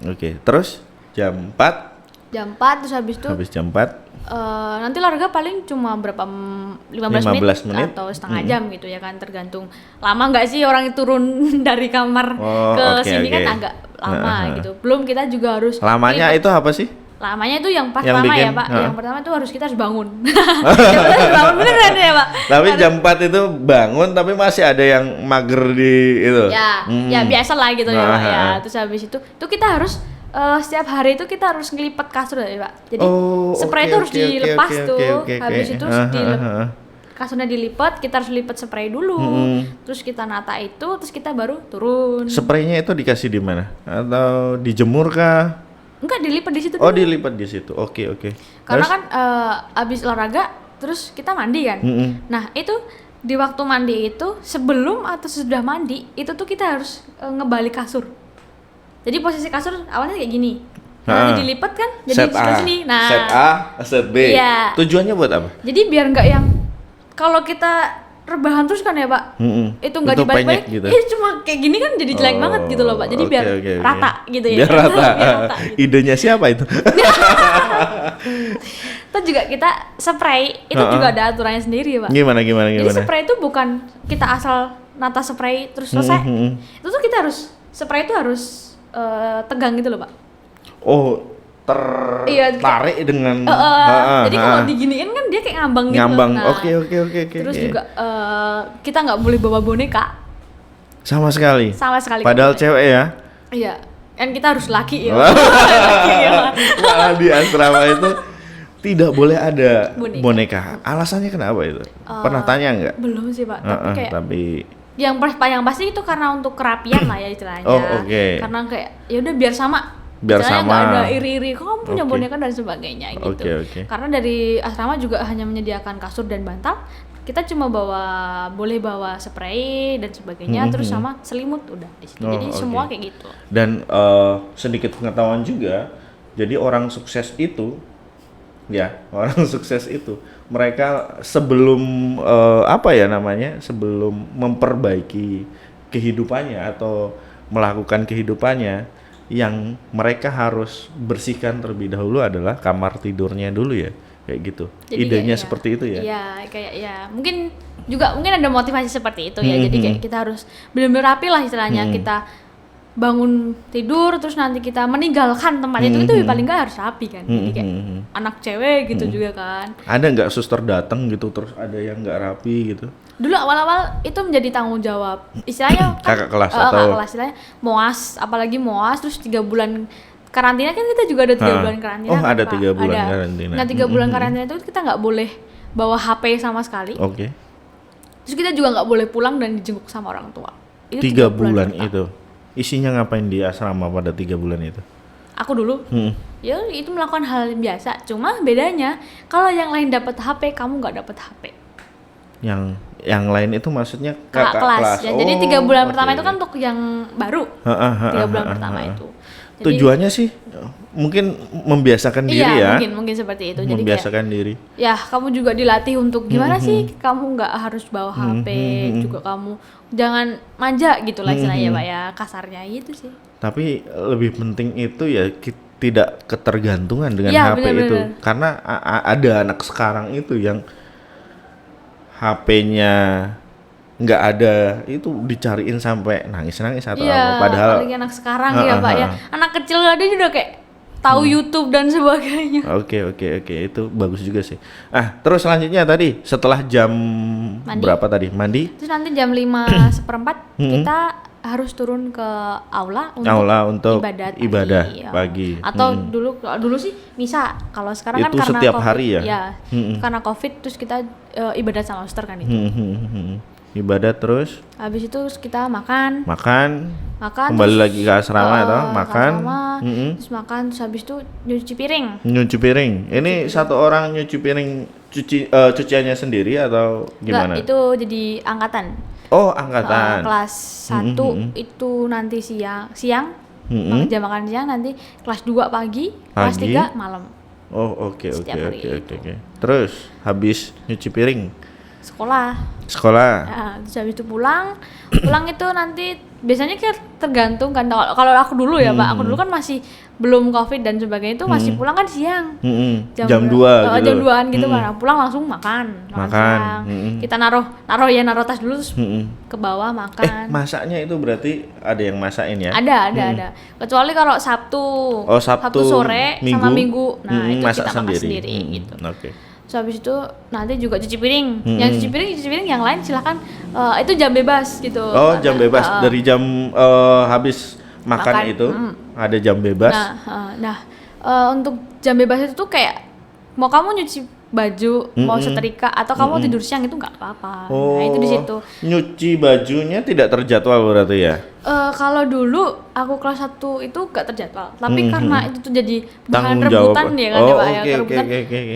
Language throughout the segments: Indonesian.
Oke. Terus jam 4? Jam 4 terus habis itu Habis jam 4 nanti olahraga paling cuma berapa 15 menit atau setengah jam gitu ya kan, tergantung lama nggak sih orang turun dari kamar sini kan agak lama gitu. Belum kita juga harus lamanya itu apa sih? Lamanya itu yang pertama ya Pak. Yang pertama itu kita harus bangun. Harus bangun beneran ya Pak. Tapi jam 4 itu bangun tapi masih ada yang mager di itu. Ya biasa lah gitu ya Pak ya. Terus habis itu kita harus setiap hari itu kita harus ngelipet kasur ya Pak. Jadi spray itu harus dilepas tuh. Habis itu kasurnya dilipat, kita harus lipat spray dulu. Terus kita nata itu, terus kita baru turun. Spraynya itu dikasih di mana? Atau dijemur kah? Enggak, dilipat di situ. Oh, dilipat di situ. Oke. Karena kan abis olahraga terus kita mandi kan. Nah, itu di waktu mandi itu sebelum atau sesudah mandi itu tuh kita harus ngebalik kasur. Jadi posisi kasur awalnya kayak gini. Nanti dilipat kan jadi sebelah sini. Nah, set A, set B. Iya. Tujuannya buat apa? Jadi biar enggak yang kalau kita rebahan terus kan ya Pak, itu nggak dibalik-balik, gitu. Cuma kayak gini kan jadi jelek banget gitu loh Pak. Jadi biar rata gitu ya. Biar rata. Gitu. Idenya siapa itu? Terus juga kita spray itu juga ada aturannya sendiri ya Pak. Gimana? Jadi spray itu bukan kita asal nata spray terus selesai. Itu tuh kita harus spray itu harus tegang gitu loh Pak. Oh, tertarik dengan jadi kalau diginiin kan dia kayak ngambang gitu. Nah, oke. Terus juga kita nggak boleh bawa boneka sama sekali. Padahal cewek ya. Iya, kan kita harus laki ya. Malah di asrama itu tidak boleh ada boneka. Alasannya kenapa itu? Pernah tanya nggak? Belum sih Pak. Tapi yang pasti itu karena untuk kerapian lah ya istilahnya. Karena kayak ya udah biar sama nggak ada iri-iri kamu punya boneka dan sebagainya gitu. Karena dari asrama juga hanya menyediakan kasur dan bantal, kita cuma boleh bawa spray dan sebagainya, terus sama selimut udah di situ. Jadi semua kayak gitu. Dan sedikit pengetahuan juga, jadi orang sukses itu mereka sebelum sebelum memperbaiki kehidupannya atau melakukan kehidupannya, yang mereka harus bersihkan terlebih dahulu adalah kamar tidurnya dulu ya, kayak gitu. Jadi idenya seperti itu ya? Iya, kayak ya mungkin ada motivasi seperti itu ya. Jadi kayak kita harus benar-benar rapi lah istilahnya. Kita bangun tidur terus nanti kita meninggalkan tempat itu paling nggak harus rapi kan. Jadi kayak anak cewek gitu juga kan. Ada nggak suster datang gitu terus ada yang nggak rapi gitu? Dulu awal-awal itu menjadi tanggung jawab istilahnya kakak kelas atau istilahnya MOAS, apalagi MOAS terus 3 bulan karantina kan, kita juga ada 3 bulan karantina. Oh, ada 3 bulan karantina. Nah 3 bulan karantina itu kita nggak boleh bawa HP sama sekali. Terus kita juga nggak boleh pulang dan dijenguk sama orang tua. Itu 3 bulan itu isinya ngapain di asrama pada 3 bulan itu? Aku dulu ya itu melakukan hal biasa, cuma bedanya kalau yang lain dapat HP, kamu nggak dapat HP. Yang lain itu maksudnya kakak kelas ya. Jadi 3 bulan pertama itu kan untuk yang baru. 3 bulan pertama itu. Jadi, tujuannya sih mungkin membiasakan diri ya. Mungkin seperti itu. Membiasakan jadi diri. Ya, kamu juga dilatih untuk gimana sih kamu nggak harus bawa HP, juga kamu jangan manja gitu lah istilahnya Pak ya, kasarnya gitu sih. Tapi lebih penting itu ya tidak ketergantungan dengan HP itu. Karena ada anak sekarang itu yang HP-nya nggak ada, itu dicariin sampai nangis atau apa, padahal apalagi anak sekarang ya Pak ya, anak kecil aja udah kayak tahu YouTube dan sebagainya. Oke, itu bagus juga sih. Terus selanjutnya tadi setelah jam berapa tadi mandi? Terus nanti jam 5:15 kita harus turun ke aula untuk ibadah pagi. Atau dulu sih misa. Kalau sekarang itu kan karena setiap COVID, hari ya. Karena COVID terus kita ibadah sama suster kan itu. Ibadah terus. Habis itu kita makan. Kembali lagi ke asrama atau makan. Terus makan, terus habis itu nyuci piring. Ini satu orang nyuci piring, cuciannya sendiri atau gimana? Enggak, itu jadi angkatan. Oh, angkatan. Kelas 1 itu nanti siang jam makan siang, nanti kelas 2 pagi, kelas 3 malam. Oh, oke. Terus habis nyuci piring sekolah. Ya, terus habis itu pulang itu nanti biasanya tergantung kan, kalau aku dulu ya Pak, aku dulu kan masih belum COVID dan sebagainya, itu masih pulang kan siang. Jam 2 gitu. Jam 2-an gitu kan. Pulang langsung makan siang. Kita naruh tas dulu terus ke bawah makan. Masaknya itu berarti ada yang masakin ya? Ada. Kecuali kalau Sabtu sore Minggu, sama Minggu. Nah, itu kita makan sendiri gitu. Oke. So habis itu nanti juga cuci piring. Yang cuci piring yang lain silakan, itu jam bebas gitu. Oh, jam bebas dari jam habis makan itu ada jam bebas. Untuk jam bebas itu tuh kayak mau kamu nyuci baju, mau setrika atau kamu tidur siang itu nggak apa-apa. Oh, nah itu di situ. Nyuci bajunya tidak terjadwal berarti ya? Kalau dulu aku kelas 1 itu nggak terjadwal, tapi karena itu tuh jadi bahan rebutan ya kan Pak ya, rebutan.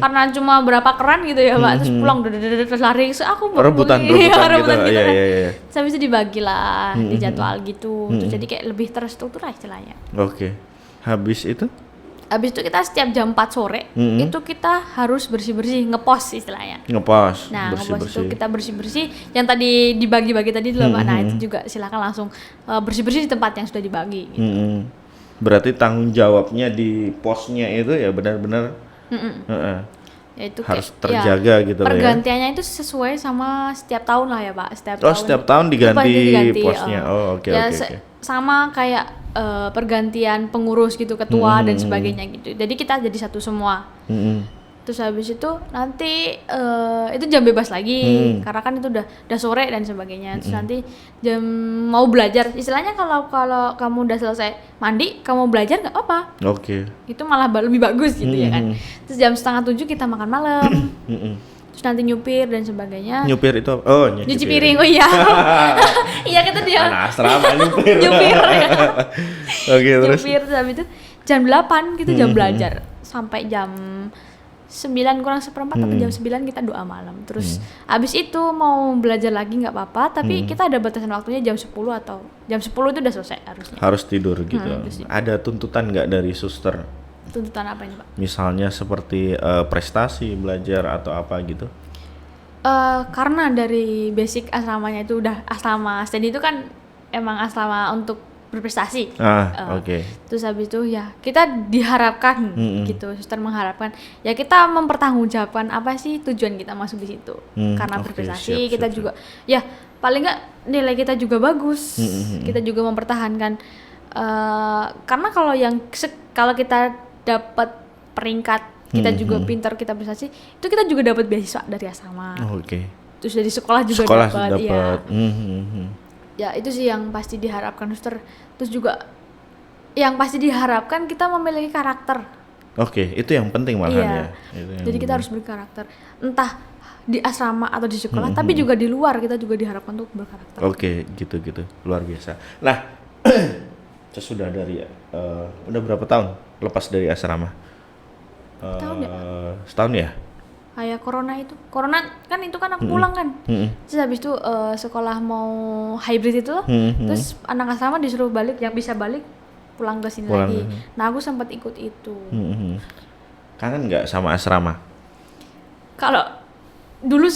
Karena cuma berapa keran gitu ya Pak, terus pulang terus lari, aku mau rebutan gitu. Iya. Sampai itu dibagilah, dijadwal gitu. Terus jadi kayak lebih terstruktur lah istilahnya. Oke. Habis itu kita setiap jam 4 sore itu kita harus bersih-bersih, ngepos istilahnya. Ngepos itu kita bersih-bersih yang tadi dibagi-bagi tadi dulu Pak. Nah, itu juga silakan langsung bersih-bersih di tempat yang sudah dibagi gitu. Berarti tanggung jawabnya di posnya itu ya benar-benar ya itu harus terjaga gitu ya. Pergantiannya itu sesuai sama setiap tahun lah ya Pak. Setiap tahun diganti posnya. Oke. Sama kayak pergantian pengurus gitu, ketua dan sebagainya gitu. Jadi kita jadi satu semua. Terus habis itu nanti itu jam bebas lagi karena kan itu udah sore dan sebagainya. Terus nanti jam mau belajar, istilahnya kalau kamu udah selesai mandi, kamu belajar nggak apa-apa. Oke. Itu malah lebih bagus gitu ya kan. Terus jam 6:30 kita makan malam. Terus nanti nyupir dan sebagainya. Nyupir itu nyuci piring. Oh iya. Iya kita dia. Anak asrama nyupir. Ya. Oke, terus. Nyupir habis itu jam 8 kita jam belajar sampai jam 9 kurang seperempat atau jam 9 kita doa malam. Terus habis itu mau belajar lagi nggak apa-apa, tapi kita ada batasan waktunya jam 10 atau jam 10 itu udah selesai harusnya. Harus tidur gitu. Ada tuntutan nggak dari suster? Tuntutan apa ini Pak? Misalnya seperti prestasi belajar atau apa gitu? Karena dari basic asramanya itu udah asrama STANDI itu kan emang asrama untuk berprestasi. Oke. Terus habis itu ya kita diharapkan gitu, suster mengharapkan ya kita mempertanggungjawabkan apa sih tujuan kita masuk di situ. Karena berprestasi kita juga ya paling nggak nilai kita juga bagus. Kita juga mempertahankan karena kalau kita dapat peringkat, kita juga pintar, kita prestasi, itu kita juga dapat beasiswa dari asrama. Oke. Terus dari sekolah juga dapat. Ya. Ya itu sih yang pasti diharapkan suster. Terus juga yang pasti diharapkan kita memiliki karakter. Oke, itu yang penting malahan ya. Jadi kita harus berkarakter. Entah di asrama atau di sekolah, tapi juga di luar kita juga diharapkan untuk berkarakter. Oke, gitu. Luar biasa. Nah, sesudah dari udah berapa tahun lepas dari asrama? Setahun ya? Kayak corona kan itu kan aku pulang kan. Terus habis itu sekolah mau hybrid itu terus anak asrama disuruh balik, yang bisa balik pulang ke sini lagi. Nah aku sempat ikut itu. Kangen nggak sama asrama? Kalau dulu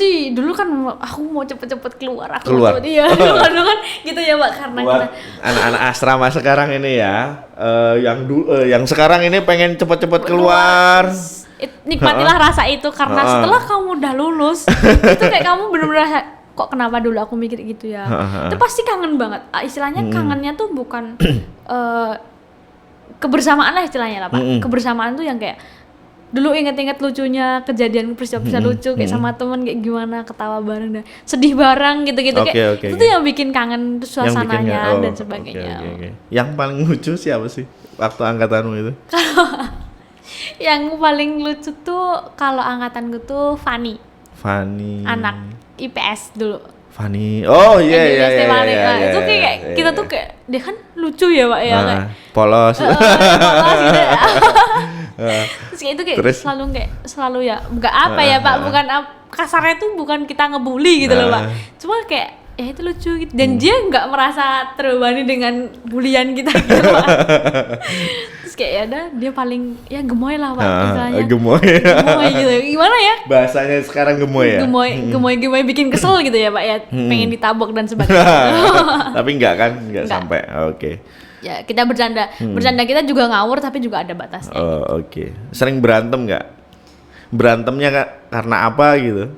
kan aku mau cepet-cepet keluar. Dulu kan gitu ya Pak, karena buat anak-anak asrama sekarang ini ya, yang sekarang ini pengen cepet-cepet keluar. Nikmatilah rasa itu karena setelah kamu udah lulus itu kayak kamu bener-bener kok kenapa dulu aku mikir gitu ya. Itu pasti kangen banget. Istilahnya kangennya tuh bukan kebersamaan lah istilahnya lah Pak. Kebersamaan tuh yang kayak dulu inget-inget lucunya kejadian peristiwa lucu kayak sama temen kayak gimana, ketawa bareng dan sedih bareng gitu-gitu. Itu tuh yang bikin kangen suasananya dan sebagainya. Yang paling lucu siapa sih waktu angkatanmu itu? Yang paling lucu tuh kalau angkatanku tuh Fani. Anak IPS dulu. Fani. Oh iya. Itu kayak kita tuh kayak dia kan lucu ya Pak ya kayak polos. Polos gitu. Terus kayak itu kayak selalu ya enggak apa ya Pak, bukan kasarnya tuh bukan kita ngebully gitu loh Pak. Cuma kayak ya itu lucu gitu dan dia nggak merasa terbebani dengan bulian kita gitu Pak. Terus kayak ya udah dia paling ya gemoy lah Pak istilahnya. Gemoy gitu. Gimana ya? Bahasanya sekarang gemoy ya? Gemoy bikin kesel gitu ya Pak ya. Pengen ditabok dan sebagainya. Tapi enggak kan? Enggak sampai. Oke. Ya kita bercanda. Bercanda kita juga ngawur tapi juga ada batasnya. Oh oke. Sering berantem nggak? Berantemnya karena apa gitu?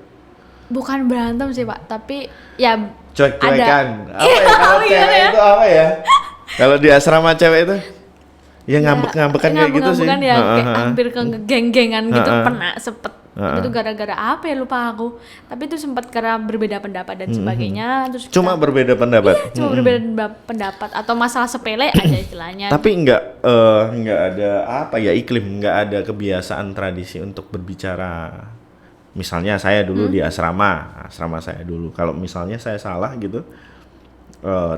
Bukan berantem sih Pak, tapi ya cuek-cuekan. Apa ya? Kalau cewek itu apa ya? Kalau di asrama cewek itu ya ngambek-ngambekan kayak gitu sih. Ya, kayak hampir ke geng-gengan gitu pernah sempet. Itu gara-gara apa ya lupa aku. Tapi itu sempat karena berbeda pendapat dan sebagainya. Terus cuma berbeda pendapat. Iya, cuma berbeda pendapat atau masalah sepele aja istilahnya. Tapi enggak ada apa ya iklim, enggak ada kebiasaan tradisi untuk berbicara. Misalnya saya dulu di asrama saya dulu. Kalau misalnya saya salah gitu,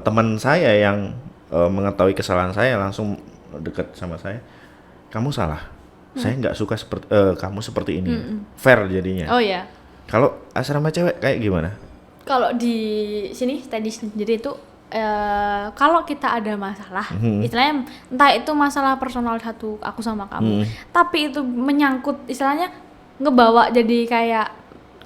teman saya yang mengetahui kesalahan saya langsung dekat sama saya. Kamu salah. Saya nggak suka seperti kamu seperti ini. Fair jadinya. Oh ya. Kalau asrama cewek kayak gimana? Kalau di sini tadi sendiri itu kalau kita ada masalah, istilahnya entah itu masalah personal satu aku sama kamu, tapi itu menyangkut istilahnya ngebawa jadi kayak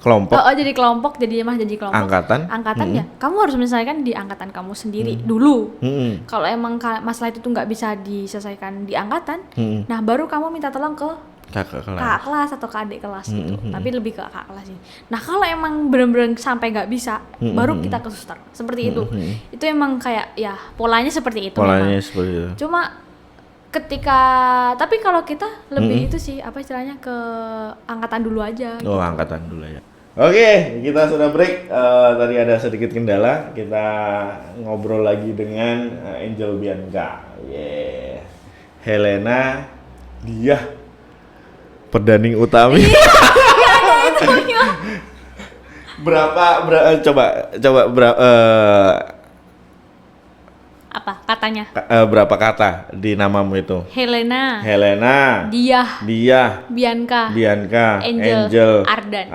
kelompok. Jadi kelompok, jadi kelompok. Angkatan ya. Kamu harus menyelesaikan di angkatan kamu sendiri dulu. Kalau emang masalah itu tuh nggak bisa diselesaikan di angkatan, nah baru kamu minta tolong ke kakak kelas atau ke adik kelas gitu. Tapi lebih ke kakak kelas sih. Nah kalau emang benar-benar sampai nggak bisa, baru kita ke suster. Seperti itu. Itu emang kayak ya polanya seperti itu. Seperti itu. Cuma tapi kalau kita lebih itu sih apa istilahnya ke angkatan dulu aja. Oh gitu. Angkatan dulu ya. Oke, kita sudah break. Tadi ada sedikit kendala. Kita ngobrol lagi dengan Angel Bianca. Helena, dia Pedaning Utami. Apa katanya? Berapa kata di namamu itu? Helena, Dia, Bianca, Angel, Ardan.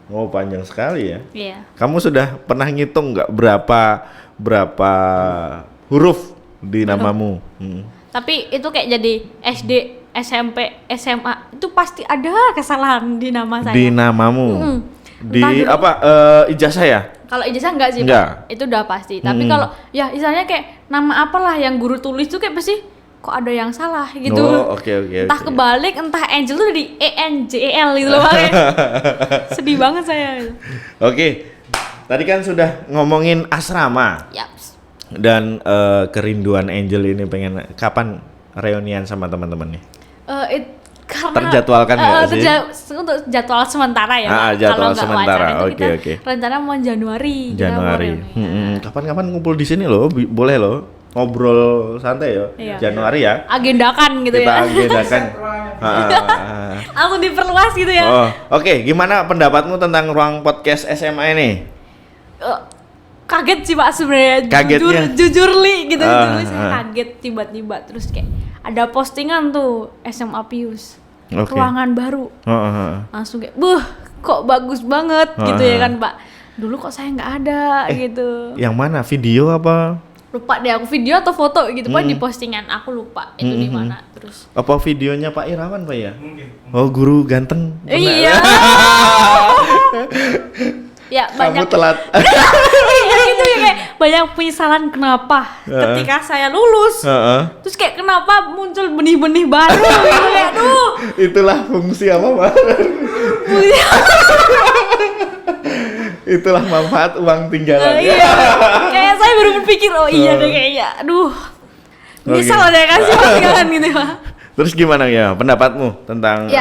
Oh panjang sekali ya. Iya. Kamu sudah pernah ngitung nggak berapa huruf di namamu? Tapi itu kayak jadi SD, SMP, SMA itu pasti ada kesalahan di nama saya. Di namamu? Di apa? Ijazah ya? Kalau ijazah enggak sih Pak, itu udah pasti. Tapi kalau ya misalnya kayak nama apalah yang guru tulis tuh kayak pasti kok ada yang salah gitu. Oh, oke. Entah kebalik, entah Angel tuh di ENJL gitu loh Pak. Sedih banget saya. Oke. Tadi kan sudah ngomongin asrama. Yaps. Dan kerinduan Angel ini pengen kapan reunian sama teman-temannya? Terjadwalkan nggak sih? Untuk jadwal sementara ya. Jadwal sementara. Oke. Rencana mau Januari. Kapan-kapan ngumpul di sini loh, boleh loh. Ngobrol santai yo. Iya. Januari ya. Agendakan gitu kita ya. Kita agendakan. Langsung diperluas gitu ya. Oke. Gimana pendapatmu tentang ruang podcast SMA ini? Kaget sih Pak sebenarnya. Jujur li gitu. Saya kaget tiba-tiba terus kayak ada postingan tuh SMA Pius. Ruangan baru. Langsung kayak, kok bagus banget gitu ya kan Pak. Dulu kok saya nggak ada gitu. Yang mana? Video apa? Lupa deh aku video atau foto gitu Pak di postingan aku lupa itu di mana terus. Apa videonya Pak Irawan Pak ya? Oh guru ganteng. Iya. Ya banyak. Kamu telat. Iya gitu ya kayak banyak penyesalan kenapa ketika saya lulus. Terus kayak kenapa muncul benih-benih baru gitu kayak aduh. Itulah fungsi apa Pak? Itulah manfaat uang tinggalan. Iya. Kayak saya baru berpikir iya deh kayaknya. Aduh. Misal ada kasih uang tinggalan gitu Pak. Terus gimana ya pendapatmu tentang